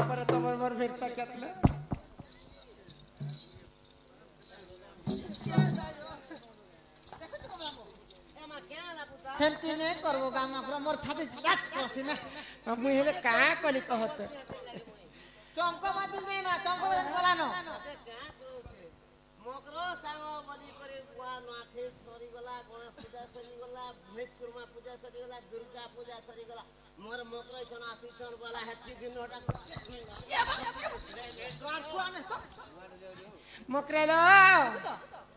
पर तमर मोर भेट सकेतले हेंती ने करबो गाम अपना मोर छाती झटात करसी ना मु हेले का कली कहत चंको माती दे ना चंको बोलानो मकरो सांग बलि करे बुआ नाखे सरी गला गणेश पूजा सरी गला भैंस कुर्मा पूजा सरी गला दुर्गा पूजा सरी गला मोर मकरो छन आसी छन वाला हेती दिन हटा मकरेलो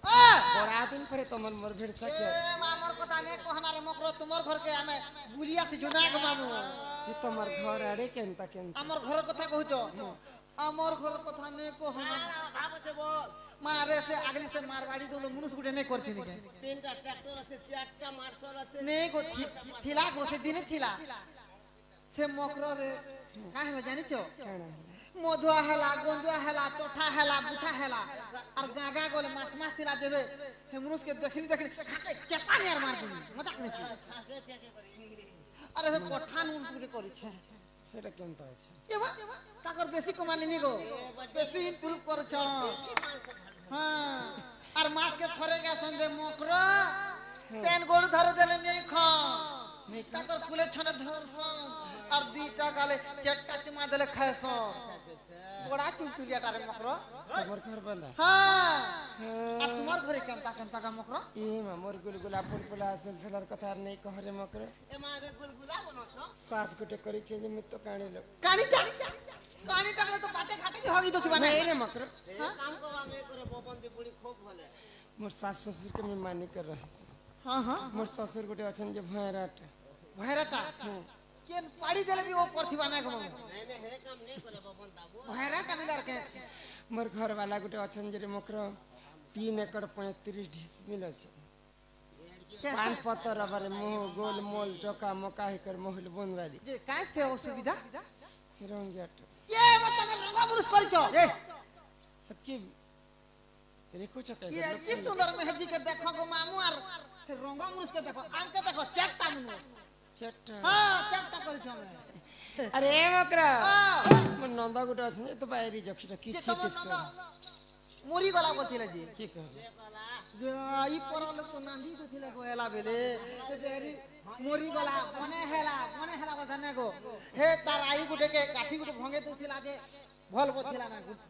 बड़ा दिन पर तमर मोर भेट सके ए मामर कथा ने कहना रे मकरो तुमर घर के हमें बुलिया से जुना के मामू जे तमर घर आड़े केनता केनता हमर घर कथा कहतो हमर घर कथा ने कहना भाव छे बोल मारे से अगली से मारवाड़ी तो मुनुस गुटे नहीं करथि नि के तीनटा ट्रैक्टर আছে চারটা মার্শাল আছে नहीं गो थिला गो से दिन थिला से मकरो रे का हला जानि छो काना मधुआ हला गंजुआ हला तोठा हला बुठा हला और गागा गोले मास मास थिला देबे हे मुनुस के देखिन देखिन खाते चपानी यार मार दिनी मजाक नहीं अरे हे पठान उन पूरे करी छे এটা কেনতা আছে एवा ताकर बेसी कमानी नी गो बेसी इम्प्रूव कर छ हां और मास के थरे गे संगे मकरो पेन गोल धरे देले नहीं खा ताकर कुले छने धरस और दीटा गाले चट्टा चमा देले खायस बड़ा चुलचुलिया तारे मकरो तमर घर वाला हां आ तुम्हार घरे केनता केनता का मकरो ए मोर गुलगुला फुलफुला सलसलर कथा नहीं कहरे मकरे এ মারে গুলগুলা বনছো सास गुटे करी छे जे मित तो काणी लो कानी टाकले तो बाटे घाटे की होगी तो थिबा नहीं रे मकर काम करवा नहीं करे बबन दी बुड़ी खूब भले मोर सास ससुर के मैं मानी कर रहस हां हां मोर ससुर गुटे अछन जे भैराट भैराटा केन पाड़ी देले भी वो करथिबा ना गम नहीं नहीं हे काम नहीं करे बबन दाबू भैराटा मिलर के मोर घर वाला गुटे अछन जे मकर 3 एकड़ 35 ढिस मिल छै पान पत्तर अबरे मोह गोल मोल चोका मका कर मोहल बनवाली जे काय से असुविधा रंगट ये बता में रंगा मुरुस करिछो ए हकी रेखो चका ये की सुंदर मेहदी के देखो गो मामू और रंगा मुरुस के देखो आम के देखो चट्टा मुनु चट्टा हां चट्टा करिछो मैं अरे ए मकरा मोर नंदा गुटे अछन तो बाहरी जक्षटा की छी किस मुरी गला बोथिले जी की कहले जे ई परल तो नांदी तो थिले को एला बेले से देरी मोरी गला कोने हेला बता ने गो हे तार आई गुटे के काठी गुटे भंगे तो थिला जे भल बोथिला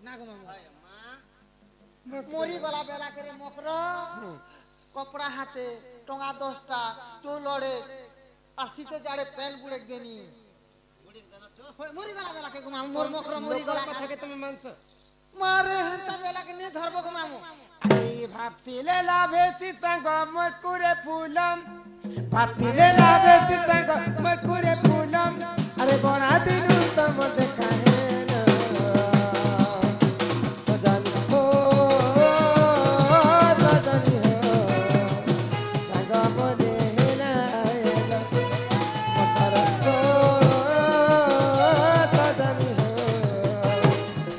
ना गो मामू मोरी गला बेला करे मकरो कपड़ा हाथे टंगा 10टा चोलड़े आसी तो जाड़े पेन गुड़े देनी मोरी गला बेला के गो मामू मोर मकरो मोरी गला कथा के तुम मानस मारे हंता बेला के ने धरबो गो मामू अरे भाप्तिले लाभेसी संग मरकुरे फूलम भाप्तिले लाभेसी संग मरकुरे फूलम अरे बना दिनु तम देखाहे सजन हो सजन हो संग मोरे हेला मकर हो सजन हो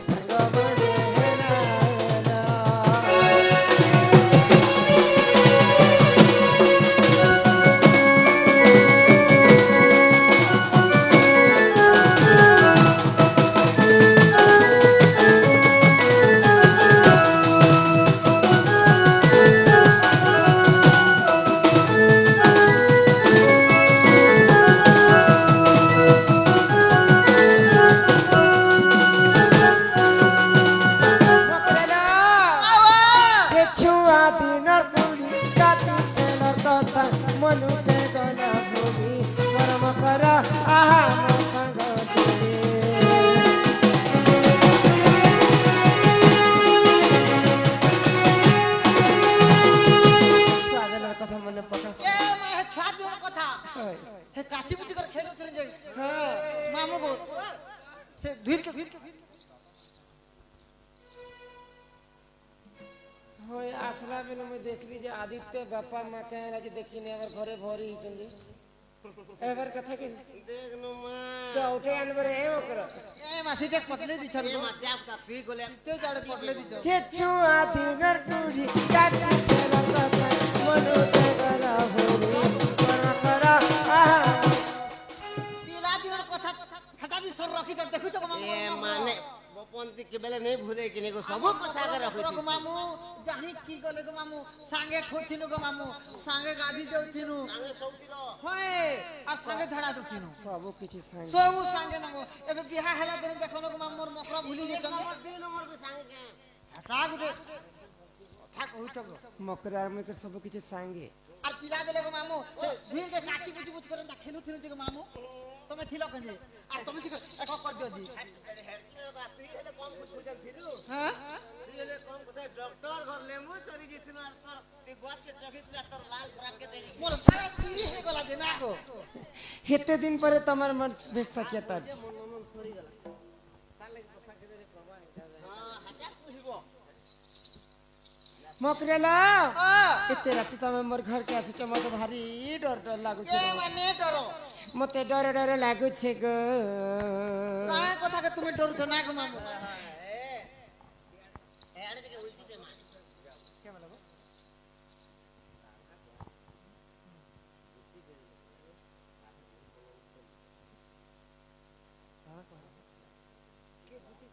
संग मोरे हेला आसला बेले मैं देख लीजिए आदित्य बापा माँ कहे लगे देखी नहीं अगर घरे भरी ही चंदी एवर कथा के देख नो मां चौथे अनवर है वो करो ए मासी देख पतले दी छल ये मजाक का ती गोले ते जाड़े पतले दी के छुआ दिनर टूरी काची खेला कथा मनो ते करा होरी करा पिला दियोर कथा हटा भी सर रखी त देखु तो ए मां के बेले नहीं भूले कि नहीं को सब कथा कर रखो गो मामू जाही की गले गो मामू संगे खोथिनु गो मामू संगे गाधी जाउथिनु संगे सौतिरो होय आ संगे धड़ा दुथिनु सब किछि संगे सब संगे नगो एबे बिहा हैला दिन देखनो गो मामू मोर मकरा भूली जेतन दिन नंबर भी संगे के हटा गुटे कथा कहू तो मकरार में के सब किछि संगे আর পিলা বেলে গো মামু ভিড় কে কাটি কুটি বুঝ করে না খেলু থিলু গো মামু তুমি থিল কেনে আর তুমি কি এক কর দিও দি हेडले बात तुई हेले कम कुछ बुझल फिरु হ্যাঁ तुई हेले कम कथा डॉक्टर घर लेमु चोरी जितिन तोर ती गोट के चखित तोर लाल फ्राक के देखि মোর সারা তিরি হে গলা দে না গো हेते दिन पर तमर मन भेट सकियता हां हजार पुहिबो मकरेला आ एते राती तमे मोर घर के आसी मते भारी डर लागु কে মানে ডর मते डर लागु छे ग কায় কথা কে তুমি ডরছ না গো মামু ए आने के उल्टी ते मार কে বলবো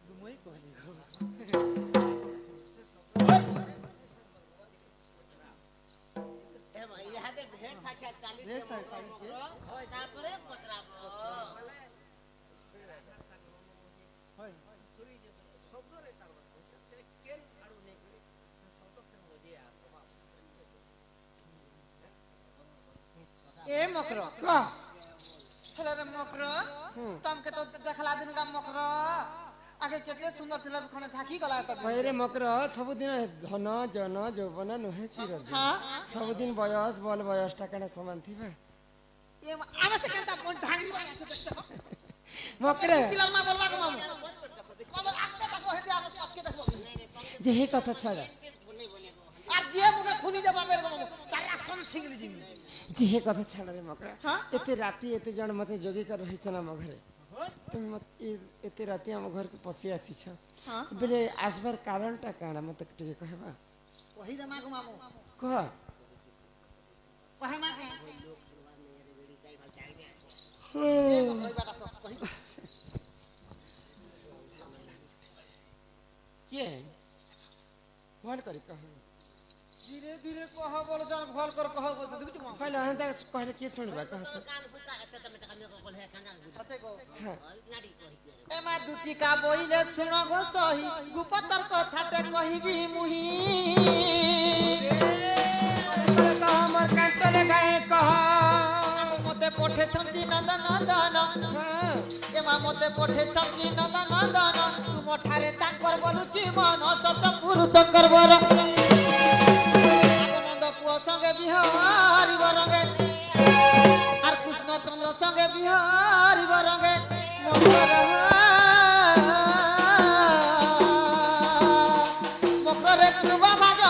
দুমই কইলি গো ए भाई यहाँ ते भेट साक्षात 40 भेट साक्षात होय तारपरे पत्राबो হয় এ মকর का ছেলে রে মকর তমকে তো দেখলা দিন কা মকর আগে কেতে সুন্দর ছিল খনে থাকি গলা তো भैरे मकर सब दिन धन जन यौवन नहे चिर हां सब दिन बयस बल बयस टाकना समान थिबा এ আমি সে কেনটা কোন ঢাঙ্গি বানি আছে দেখতে मकरे পিলার মা বলবা গো মামু মামু আজকে তা কহে দি আমি আজকে দেখো जे हे कथा छाड़ा আর যে মুখে খুনি দেবা বের গো মামু তার আসন সিংলি জিমি जे हे कथा छाड़ा रे मकरा हाँ? एते राती एते जन मते जोगी कर रही छन हम घरे तुम मत एते राती हम घर के पसी आसी छ हां बेले आसबार कारणटा काना मते टिके कहबा वही दमा गो मामू कह वही मा के हो वही बाटा तो वही के भल करी कह धीरे धीरे कह बोल जान भल कर कह बोल देखि मामू पहले हंदा कहले के सुनबा कह कान फुटा एते तमे तमे को कोल है कांगा सते गो हां नाडी कहि दे এমা দুটি কা বইলে শুন গো সহি গুপতর কথাতে কহিবি মুহি हमर काटले गाए कह মতে পঠে ছন্দি নন্দন নন্দন हां এমা মতে পঠে ছন্দি নন্দন নন্দন তুম ঠারে তাঙ্কর বলুচি মন সত পুরুষ করবর আনন্দ পুয় সঙ্গে বিহারি বরঙ্গে আর কৃষ্ণচন্দ্র সঙ্গে বিহারি বরঙ্গে মকর মকরে কৃপা ভাজ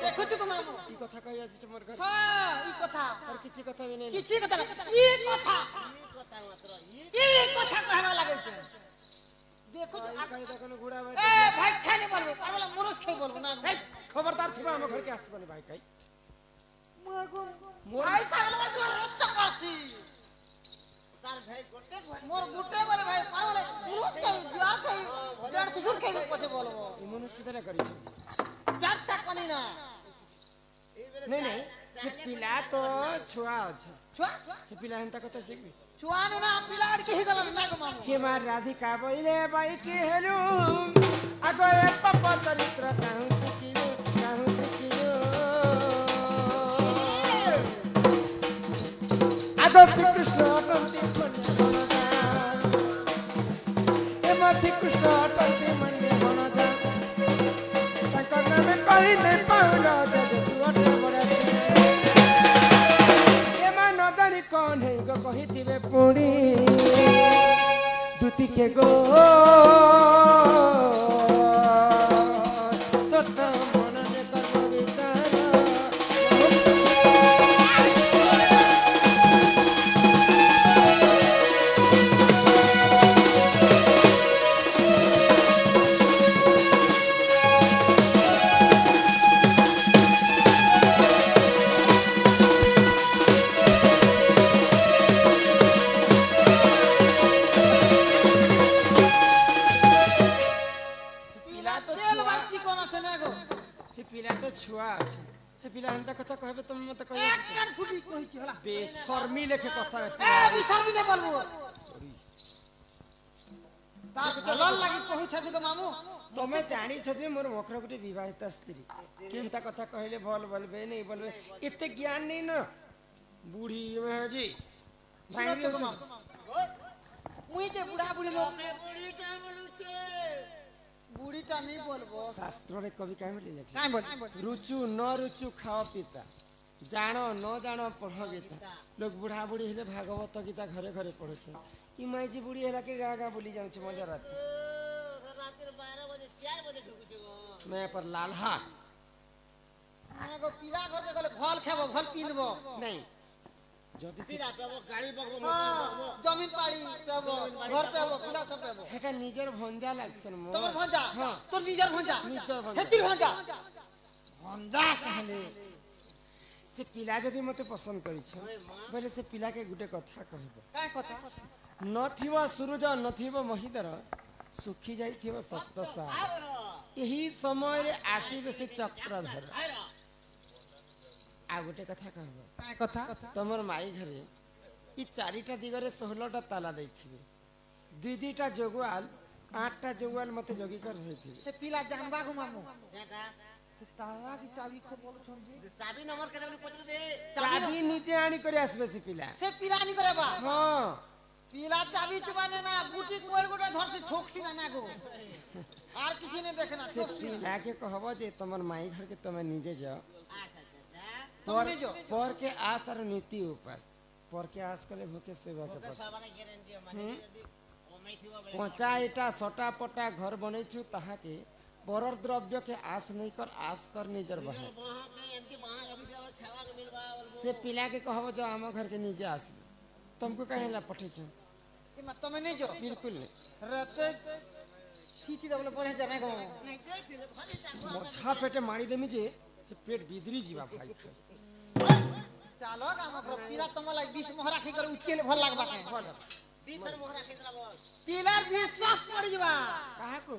দেখুছি গো মামু ई कथा कहि आसी छ मोर घर হ্যাঁ এই কথা और किछि कथा भी नहीं কিছু কথা না এই কথা কথা মাত্র এই কথা কহবা লাগেছে দেখো তো कहि देखन घोड़ा भाई এ ভাই খানি বলবো পারবলা মুরুষ খাই বলবো না ए, खबरदार थिबा हम घर के आसबनी भाई कहि মাগো मोर ভাই পারবলা তো রস্ত করছি তার ভাই গোটে মোর গুটে বলে ভাই পারবলা মুরুষ খাই বিয়ার খাই বিয়ার সুসুর খাই পথে বলবো इमोनस की तरह करी छ চারটা কনি না नहीं नहीं ये पिला तो छुआ छ ছুয়া ये पिला हंता कथा सिखबी ছুয়ানো না পিলাড় কি গেল না গো মামু के मार राधिका बोइले बाई के हेलु आगो ए पप चरित्र काहु सिकिलु आगो श्री कृष्ण अटंती मनजा ए मा श्री कृष्ण अटंती मनजे मनजा ताकर नामे कहि नै पाउला जग तुअट बरसी ए मा न जानी कोन है गो कहिथिबे पुडी दुती के गो तत मनने कर्म विचार এক কান ফুটি কইছি হলা বেশর্মি লেখে কথা আছে এ বিশর্মি নে বলবো তার ভাল লাগি কইছ দিগো মামু তুমি জানিছ যে মোর মকর গোটে বিবাহিত স্ত্রী কেনতা কথা কহিলে ভাল বলবে নেই বলবে এতে জ্ঞান নেই না বুড়ি মেজি ভাঙি শুনো তো মামু মুই যে বুড়া বুড়ি লোক বুড়িটা বলুছে বুড়িটা নেই বলবো শাস্ত্রে কবি কাই বলি লেখে কাই বল रुचु न रुचु खाओ पीता जान न जान पढ़ गीता लोग बुढ़ा बुढ़ी हेले भागवत गीता घरे घरे पढ़ुछन ई माई जी बुढ़ी हेला के गा गा बोली जाउछ मजा रात রাতের 12 বাজে 4 বাজে ঢুকুছে গো मैं पर लाल हा আগো পিলা ঘরকে গলে ফল খাবো ফল পিনবো नहीं যদি সিরা পাবো গাড়ি বকবো জমিন পাড়ি পাবো ঘর পাবো পিলা সব পাবো হেটা নিজের ভঞ্জা লাগছন মো তোমার ভঞ্জা হ্যাঁ তোর নিজের ভঞ্জা নিজের ভঞ্জা। হেতির ভঞ্জা ভঞ্জা कहले से पिला जदी मते पसंद करिछ बोले से पिला के गुटे कथा कहबो কাই কথা नथिव सूरज नथिव महिदर सुखी जाइथिव सप्तसा यही समय रे आसीबे से चक्रधर आ गुटे कथा कहबो কাই কথা तमर माई घरे ई चारिटा दिगरे 16टा ताला दैथिबे दुई दुईटा जोगवाल 8टा जोगवाल मते जगी कर रहिथिबे সে পিলা জানবা গো মামু দেখা তারা কি চাবি খো বলছন যে চাবি নম্বর কেতে বলি পছন্দ দে चाबी नीचे आनी करे आसबे से पिला সে পিলা নি করে বা हां পিলা চাবি চুবানে না গুটি কোল গোটা ধরতে ঠকছি না না গো আর কিছু নেই দেখে না से पिला के कहबो जे तमर माई घर के तमे निजे जाओ আচ্ছা আচ্ছা पर निजे जाओ। पर के आस और नीति उपास पर के आस कले भूखे सेवा के पास সবারে গ্যারান্টি মানে যদি কমাই থিবা বলে पचा इटा सटा पटा घर बनैछु ताहा के परर द्रव्य के आस नहीं कर आस कर निजर बहा वहां पे एमके वहां अभी तो खावा के मिलबा बोलबो से पिला के कहबो जो हम घर के नीचे आसबे तुमको कहेला पठेछ ইমা তুমি নেই যাও बिल्कुल नहीं রাতে ঠিকই বলে পড়ে জানা গো नहीं जाइथिले भारी जाको मछा पेटे मारी देमी जे से पेट बिदरी जीवा भाई চালো কাম কর পিলা তোমার লাগি 20 মোহরা ঠিক করে উঠকেলে ভাল লাগবা কে दी थर मोहरा खेतला बोल পিলার বিশ্বাস পড়ি যাবা कहा को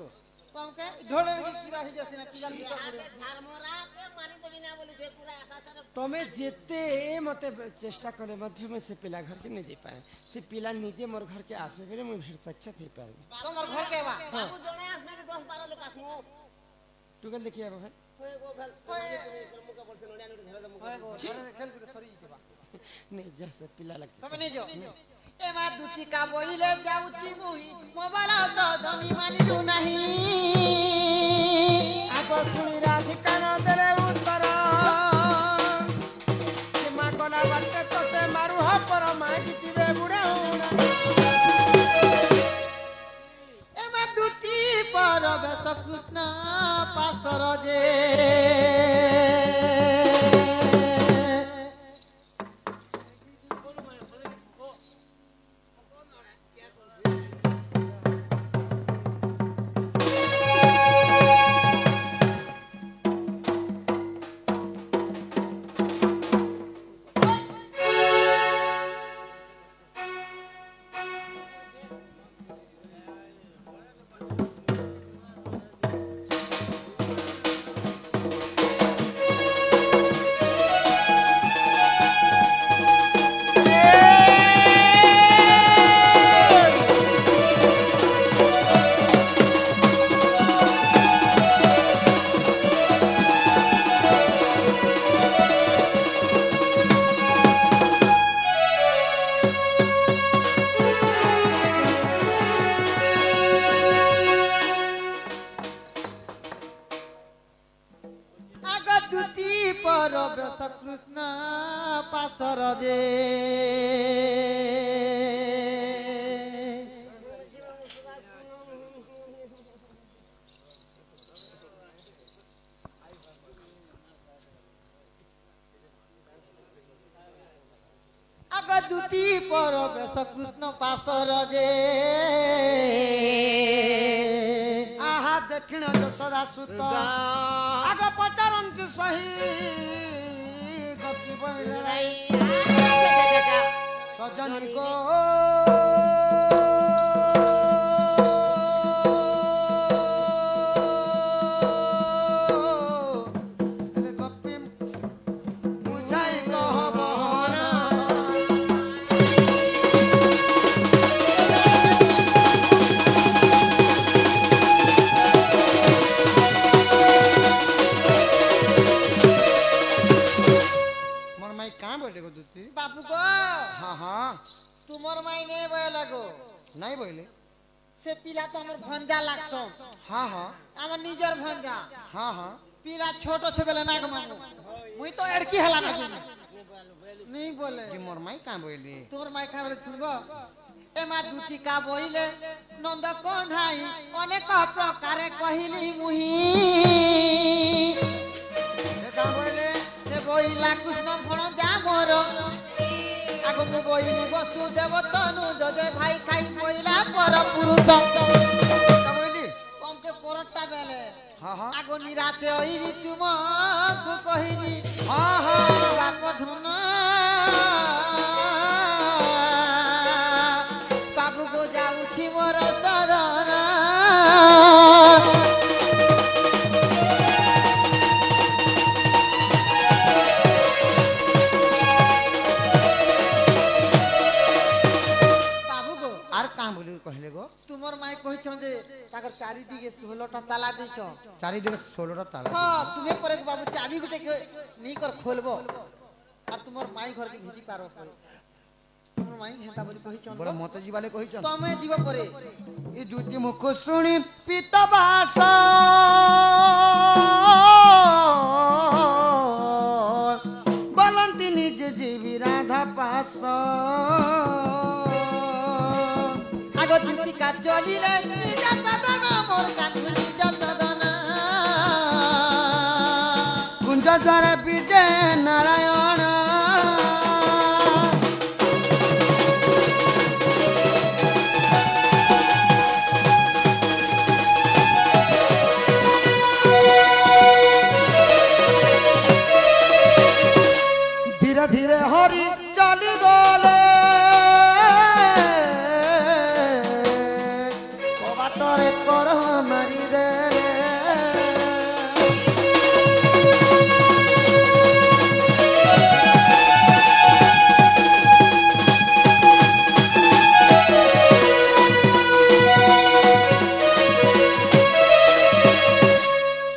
তোমাকে ঢোলে কি কিরা হই যাছে না পিলার বিশ্বাস आते পড়ি धार मोहरा के मारी देबी ना बोली जे पूरा एकातर तमे जेते मते चेष्टा करे मध्य में से पिला घर के नहीं जे पाए से पिला निजे मोर घर के आसबे बेले मुई भेट साक्षात हे पाए তোমার ঘর কে বা बाबू जणे आसने के 10 12 लोग आसमो टुगल देखिए भाई होय गो भेल मुका बोलते नडिया नडी धरे मुका হয় গো ঘরে খেল করে সরি যাবা नहीं जैसे पिला लगे তুমি নেই যাও এমা দুটি কা বইলে যাউছি মুই মোবাইল তো ধনী মানিলু নাহি आगो सुनी राधिका न देले उत्तर कि मां कोला बाटे तोते मारू ह पर मां जिवे बुढ़ा होना এমা দুটি পরবেশ কৃষ্ণ পাশর যে আগ দুটি পরবেশ কৃষ্ণ পাশর যে আগ দুটি পরবেশ কৃষ্ণ পাশর যে आहा दक्षिण जो सदा सुत आगो पचारन सही गप्पी बहिलाई सजनी को गप्पी बुझाई कह बोलते गो दुती बापू को हाँ हाँ तुमर माई नहीं बोला गो नहीं बोले से पिला तो हमर भंजा लागसो हाँ हाँ हमर निजर भंजा हाँ हाँ पिला छोटो छे बेले ना मांगो मुई तो एड़की हला ना नहीं बोले कि मोर माई कहाँ बोले तुमर माई खा बोले सुनबो ए मा दुती का बोइले नंद कोन्हाई अनेक प्रकारे कहिली मुही कहाँ बोले से बोइला कृष्ण भण जा मोर आगो मु बोइली वसुदेव तनु जय भाई खाई बोइला पर पुरुष कहाँ बोली कम के परटा बेले हाँ हाँ आगो निराशे ओइली तुम को कहिली हाँ हाँ बाप धन बाबू को जाउछि मोर शरण बाबू को आर कहाँ बोली कहले गो तुमर माई कहिछन जे ताकर चारि दिगे 16टा ताला दिछ चारि दिगे 16टा ताला हां तुमे पर बाबू चाबी गुटे नी कर खोलबो আর তোমার মাই ঘর কে ভিজি পারো করে তোমার মাই হেতা বলি কহিছন বড় মতজি वाले কহিছন তুমি দিব করে এই দুটি মুখ শুনি পিতবাস বলন্তি নিজে জীবি রাধা পাস আগতি কা চলিলে নিজ পদন মোর কাটুনি যতদনা কুঞ্জ দ্বার বিজে নারায়ণ ধীরে ধীরে হরি চলি গলে কবাটরে কর মারি দেলে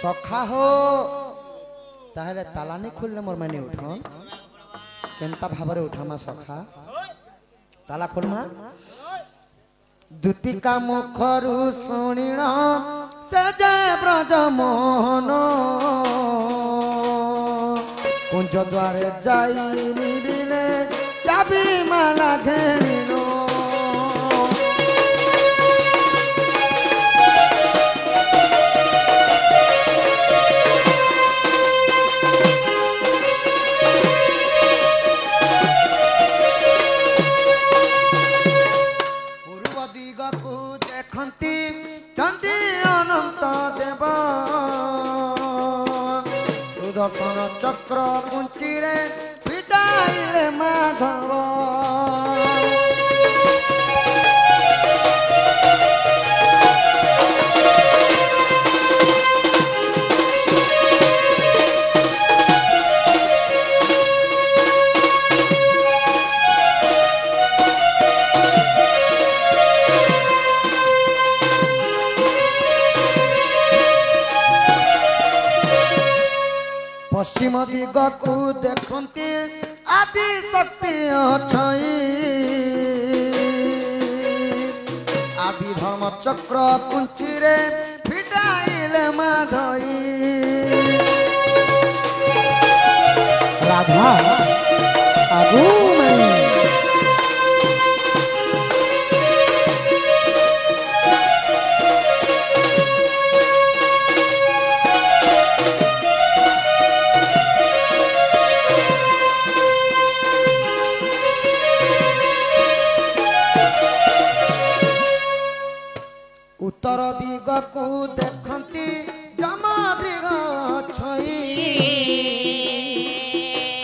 সখা হো তাহলে তালা নি খুললে মোর মানে উঠ কেনতা ভাবরে উঠামা সখা তালা খুলমা দুতিকা মুখরু শুনিণ সে যে ব্রজ মোহন কুঞ্জ দ্বারে যাই মিলিলে চাবি মালা ঘেরিল চন্ডী অনন্ত দেব সুদর্শন চক্র কুঞ্চিরে পিটাইলে মাধব পশ্চিম দিগকু দেখন্তি আদি শক্তি অছই আদি ধর্ম চক্র কুঞ্চিরে ফিটাইলে মাধই রাধা আগু নাই উত্তর দিগকু দেখন্তি যমা দিগ ছই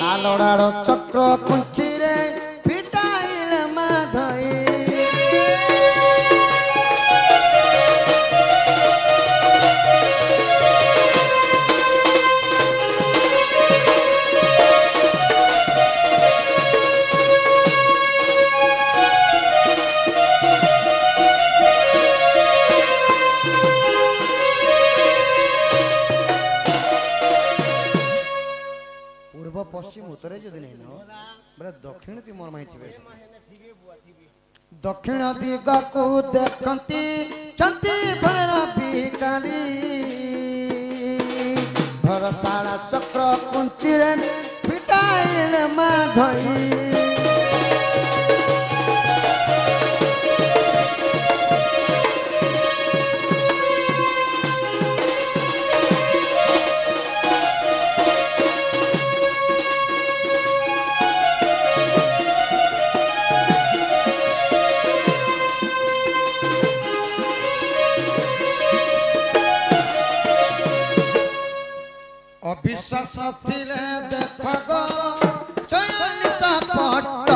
কালড়ার চক্র কুঞ্চিরে ফিটাইলে মাধই পশ্চিম উত্তরে যদি নেই না बोले दक्षिण ती मोर माई थिबे दक्षिण दिग को देखती चंती भैरविकारी भरसाड़ा चक्र कुंचिरे पिटाइल माधई अविश्वास थिले देख गो चयन सपट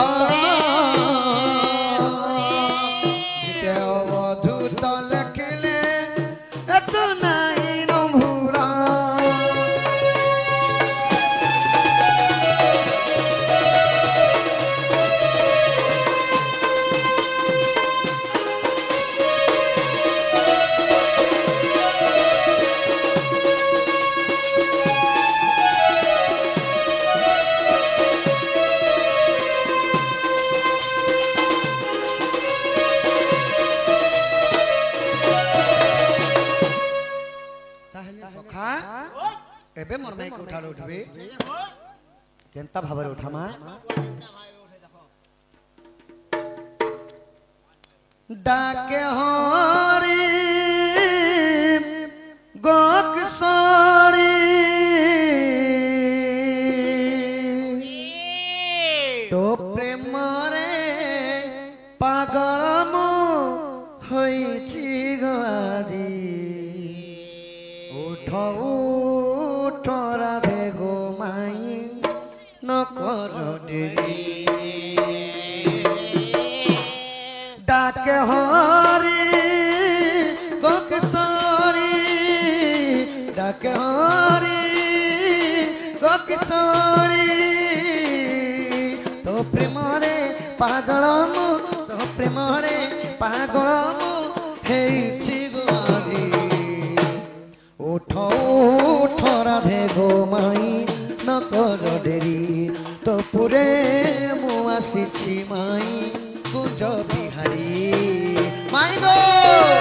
देवदूत लिखिले एत नाई नभुरा एबे मोर माइक उठालो उठबे केनता भाबरे उठामा डाके हरी गोकसरी तो प्रेम रे पागल मो होइछि गादी उठौ राधे गो माई न कर डेरी डाके हरी गोकसरी डाके हरी गोकसरी तो प्रेम रे पागल मु तो प्रेम रे पागल मु हेछि गोरी उठो राधे गो माई न कर डेरी तो पुरे मु आसी माई कुंज बिहारी माई गो